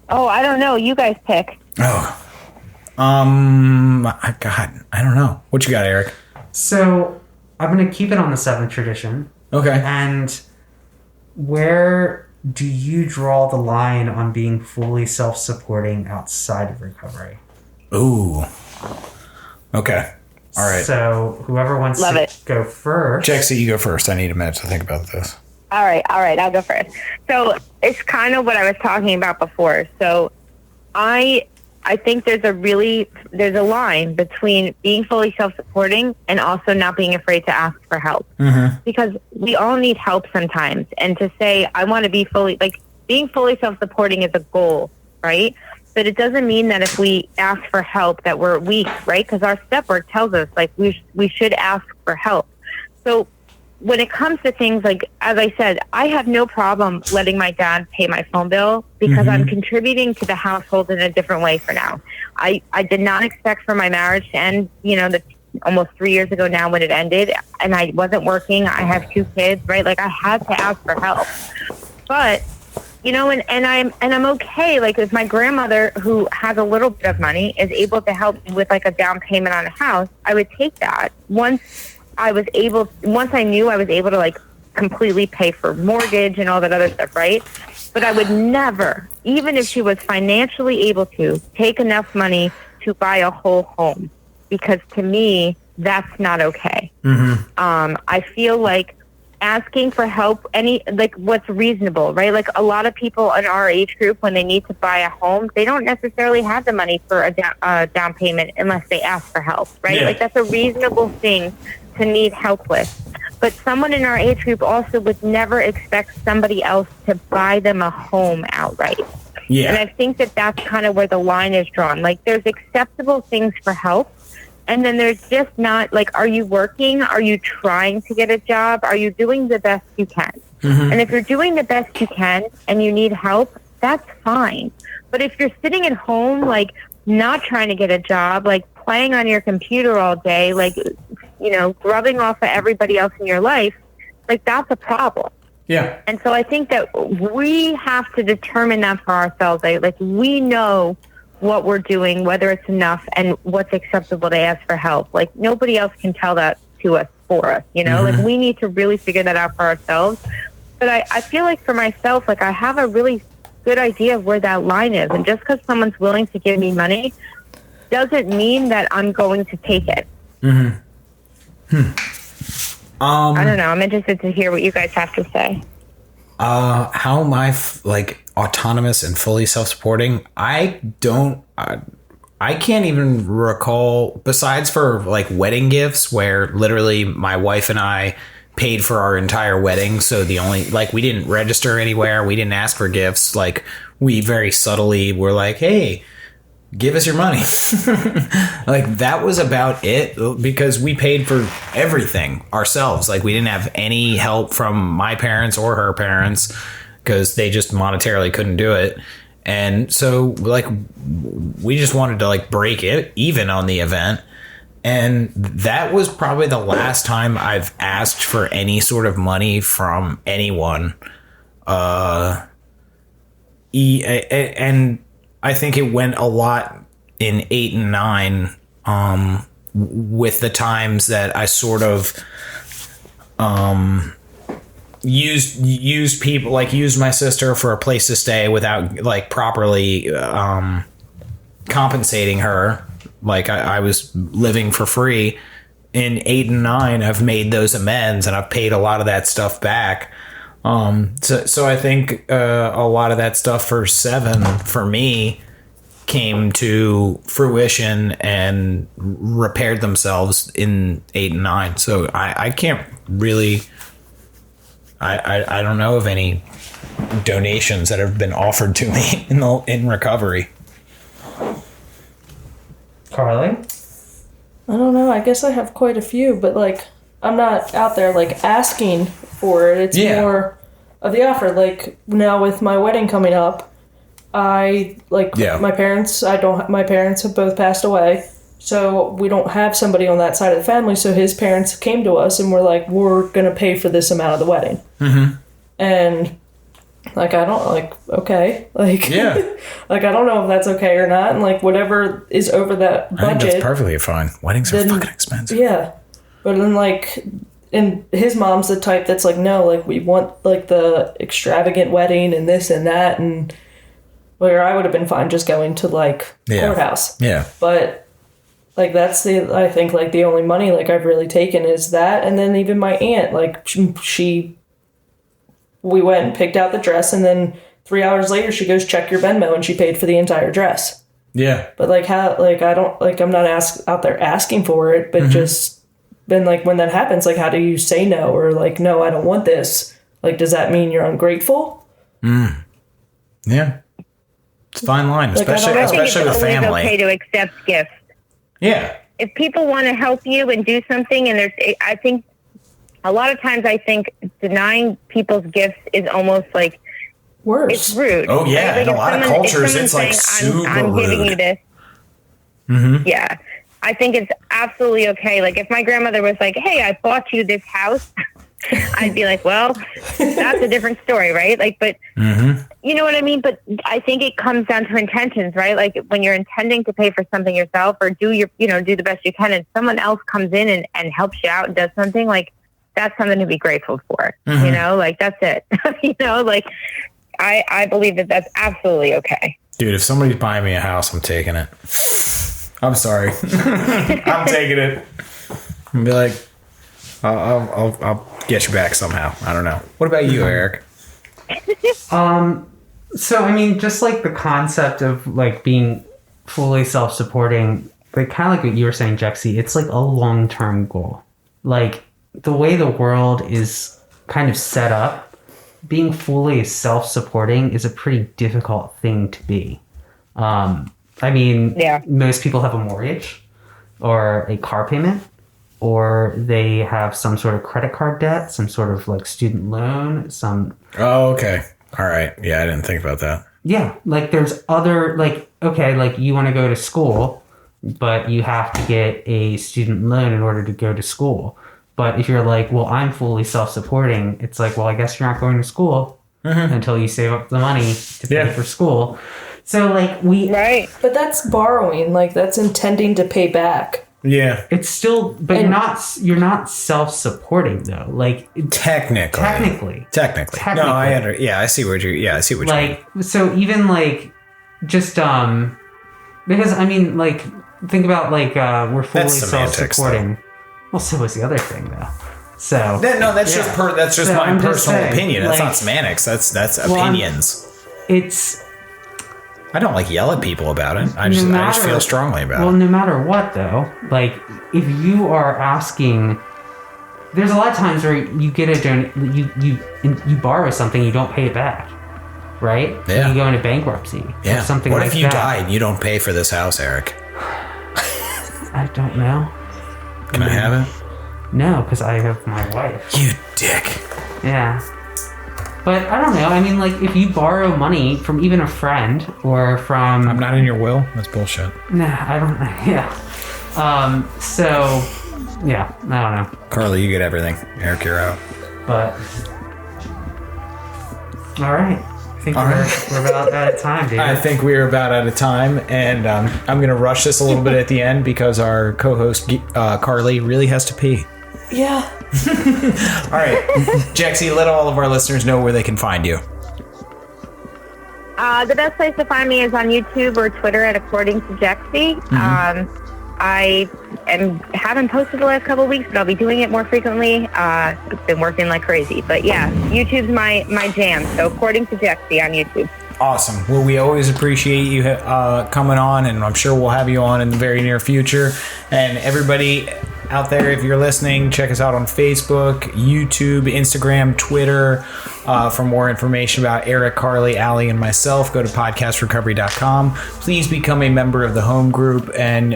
Oh, I don't know. You guys pick. Oh. God, I don't know. What you got, Eric? So, I'm going to keep it on the 7th tradition. Okay. And where do you draw the line on being fully self-supporting outside of recovery? Ooh. Okay. All right. So, whoever wants to go first. Jexi, you go first. I need a minute to think about this. All right. I'll go first. So, it's kind of what I was talking about before. So, I think there's a line between being fully self-supporting and also not being afraid to ask for help. Mm-hmm. Because we all need help sometimes. And to say, I want to be being fully self-supporting is a goal, right? But it doesn't mean that if we ask for help that we're weak, right? Because our step work tells us, we should ask for help. So when it comes to things like, as I said, I have no problem letting my dad pay my phone bill because I'm contributing to the household in a different way for now. I did not expect for my marriage to end, almost 3 years ago now when it ended, and I wasn't working. I have 2 kids, right? I had to ask for help. But, and I'm okay. If my grandmother, who has a little bit of money, is able to help me with a down payment on a house, I would take that. Once I knew I was able to completely pay for mortgage and all that other stuff, right? But I would never, even if she was financially able to, take enough money to buy a whole home, because to me, that's not okay. Mm-hmm. I feel like asking for help, what's reasonable, right? A lot of people in our age group, when they need to buy a home, they don't necessarily have the money for a down payment unless they ask for help, right? Yeah. That's a reasonable thing to need help with. But someone in our age group also would never expect somebody else to buy them a home outright. Yeah. And I think that's kind of where the line is drawn. There's acceptable things for help, and then there's just not, are you working? Are you trying to get a job? Are you doing the best you can? Mm-hmm. And if you're doing the best you can and you need help, that's fine. But if you're sitting at home, not trying to get a job, playing on your computer all day, grubbing off of everybody else in your life, that's a problem. Yeah. And so I think that we have to determine that for ourselves. We know what we're doing, whether it's enough, and what's acceptable to ask for help. Nobody else can tell that to us for us, Mm-hmm. We need to really figure that out for ourselves. But I feel for myself, I have a really good idea of where that line is. And just because someone's willing to give me money doesn't mean that I'm going to take it. Mm-hmm. I don't know. I'm interested to hear what you guys have to say. How am I autonomous and fully self-supporting? I can't even recall, besides for wedding gifts, where literally my wife and I paid for our entire wedding. So the only, we didn't register anywhere. We didn't ask for gifts. We very subtly were hey, give us your money. That was about it, because we paid for everything ourselves. We didn't have any help from my parents or her parents, because they just monetarily couldn't do it. And so we just wanted to break it even on the event. And that was probably the last time I've asked for any sort of money from anyone. And I think it went a lot in 8 and 9, with the times that I sort of used people, used my sister for a place to stay without properly compensating her. I was living for free. In 8 and 9, I've made those amends, and I've paid a lot of that stuff back. So I think a lot of that stuff for 7 for me came to fruition and repaired themselves in 8 and 9. So I can't really, I don't know of any donations that have been offered to me in recovery. Carly? I don't know. I guess I have quite a few, but I'm not out there asking for it. It's more of the offer. Now with my wedding coming up, my parents have both passed away. So we don't have somebody on that side of the family. So his parents came to us and were like, we're going to pay for this amount of the wedding. Mm-hmm. And like, I don't like, okay. Like, yeah. Like, I don't know if that's okay or not. And like, whatever is over that budget. I think that's perfectly fine. Weddings are fucking expensive. Yeah. But then like, and his mom's the type that's like, no, like we want like the extravagant wedding and this and that. And where I would have been fine just going to like courthouse. Yeah. But like, that's I think, like, the only money, like, I've really taken is that. And then even my aunt, like, we went and picked out the dress, and then 3 hours later, she goes, check your Venmo, and she paid for the entire dress. Yeah. But, like, how, like, I don't, like, I'm not out there asking for it, but just, then, like, when that happens, like, how do you say no? Or, like, no, I don't want this. Like, does that mean you're ungrateful? Yeah. It's a fine line, like, especially with family. It's okay to accept gifts. Yeah. If people want to help you and do something, and I think a lot of times denying people's gifts is almost like worse. It's rude. Oh yeah, right? Like in a lot of cultures, it's like super I'm rude. giving you this. Mm-hmm. Yeah, I think it's absolutely okay. Like if my grandmother was like, "Hey, I bought you this house," I'd be like, "Well, that's a different story, right?" Like, but you know what I mean? But I think it comes down to intentions, right? Like when you're intending to pay for something yourself or do the best you can, and someone else comes in and helps you out and does something, like that's something to be grateful for. You know, like that's it. You know, like I believe that that's absolutely okay. Dude, if somebody's buying me a house, I'm taking it. I'm sorry. I'm taking it. And be like, I'll get you back somehow. I don't know. What about you, Eric? So, I mean, just like the concept of like being fully self-supporting, like kind of like what you were saying, Jexi, it's like a long-term goal. Like the way the world is kind of set up, being fully self-supporting is a pretty difficult thing to be. I mean, most people have a mortgage or a car payment, or they have some sort of credit card debt, some sort of like student loan, Oh, okay. All right. Yeah, I didn't think about that. Yeah, like there's other, like, okay, like you want to go to school, but you have to get a student loan in order to go to school. But if you're like, well, I'm fully self-supporting, it's like, well, I guess you're not going to school until you save up the money to pay for school. So like Right. But that's borrowing, like that's intending to pay back. Yeah. It's still, but you're not self-supporting though. Like technically. No, I see what you mean. So even like just because I mean like think about like we're fully self-supporting. Well, so was the other thing though. So that's just so my personal saying, opinion. That's like, not semantics. That's opinions. I don't like yell at people about it. I just feel strongly about it. Well, no matter what, though, like if you are asking, there's a lot of times where you get you borrow something, you don't pay it back, right? Yeah. You go into bankruptcy. Yeah. Or something what like if you that. die and you don't pay for this house, Eric? I don't know. Can I have it? No, because I have my wife. You dick. Yeah. But I don't know. I mean, like, if you borrow money from even a friend or from... I'm not in your will? That's bullshit. Nah, I don't know. Yeah. So, yeah, I don't know. Carly, you get everything. Eric, you're out. But... All right. I think we're about out of time, dude. I think we're about out of time, and I'm going to rush this a little bit at the end because our co-host, Carly, really has to pee. Yeah. All right. Jexi, let all of our listeners know where they can find you. The best place to find me is on YouTube or Twitter at According to Jexi. I haven't posted the last couple of weeks, but I'll be doing it more frequently. I've been working like crazy. But yeah, YouTube's my jam. So According to Jexi on YouTube. Awesome. Well, we always appreciate you coming on, and I'm sure we'll have you on in the very near future. And everybody out there, if you're listening, check us out on Facebook, YouTube, Instagram, Twitter. For more information about Eric, Carly, Allie, and myself, go to podcastrecovery.com. Please become a member of the home group and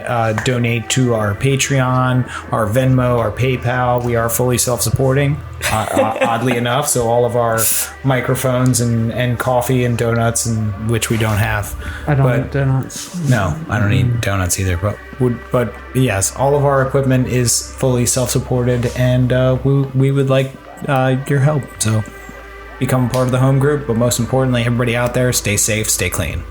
donate to our Patreon, our Venmo, our PayPal. We are fully self-supporting. oddly enough. So all of our microphones and coffee and donuts, and which we don't have. I don't eat donuts. No, I don't eat donuts either. But yes, all of our equipment is fully self-supported, and we would like your help. So become a part of the home group. But most importantly, everybody out there, stay safe, stay clean.